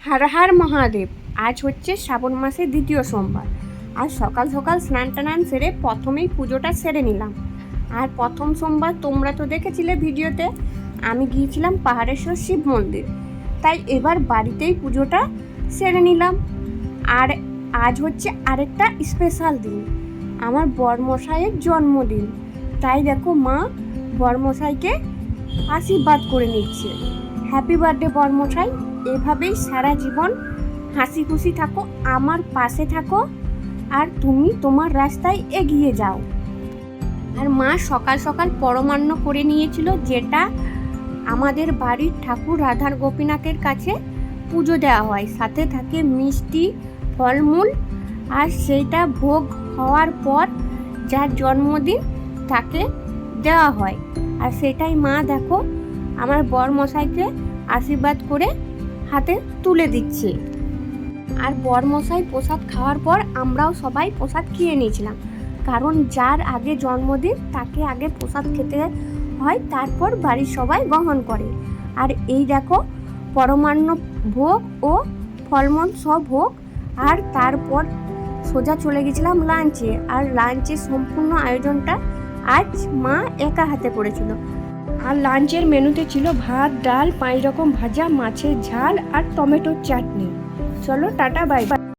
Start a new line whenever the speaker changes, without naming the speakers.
হর হর মহাদেব। আজ হচ্ছে শ্রাবণ মাসের দ্বিতীয় সোমবার। আর সকাল সকাল স্নান টানান সেরে প্রথমেই পুজোটা সেরে নিলাম। আর প্রথম সোমবার তোমরা তো দেখেছিলে ভিডিওতে, আমি গিয়েছিলাম পাহাড়েশ্বর শিব মন্দির, তাই এবার বাড়িতেই পুজোটা সেরে নিলাম। আর আজ হচ্ছে আরেকটা স্পেশাল দিন, আমার বরমশাইয়ের জন্মদিন। তাই দেখো মা বরমশাইকে আশীর্বাদ করে নিচ্ছে। হ্যাপি বার্থডে বরমশাই, এভাবেই সারা জীবন হাসি খুশি থাকো, আমার পাশে থাকো, আর তুমি তোমার রাস্তায় এগিয়ে যাও। আর মা সকাল সকাল পরমান্ন করে নিয়েছিল, যেটা আমাদের বাড়ির ঠাকুর রাধার গোপীনাথের কাছে পুজো দেওয়া হয়, সাথে থাকে মিষ্টি ফলমূল। আর সেইটা ভোগ হওয়ার পর যার জন্মদিন তাকে দেওয়া হয়। আর সেটাই মা দেখো আমার বরমশাইকে আশীর্বাদ করে হাতে তুলে দিচ্ছে। আর বরমশাই প্রসাদ খাওয়ার পর আমরাও সবাই প্রসাদ খেয়ে নিয়েছিলাম, কারণ যার আগে জন্মদিন তাকে আগে প্রসাদ খেতে হয়, তারপর বাড়ির সবাই গ্রহণ করে। আর এই দেখো পরমান্ন ভোগ ও ফলমূল সব ভোগ। আর তারপর সোজা চলে গেছিলাম লাঞ্চে। আর লাঞ্চের সম্পূর্ণ আয়োজনটা আজ মা একা হাতে করেছিল। আর লাঞ্চের মেনুতে ছিল ভাত, ডাল, 5 রকম ভাজা, মাছের ঝাল আর টমেটোর চাটনি। চলো টাটা, বাই বাই।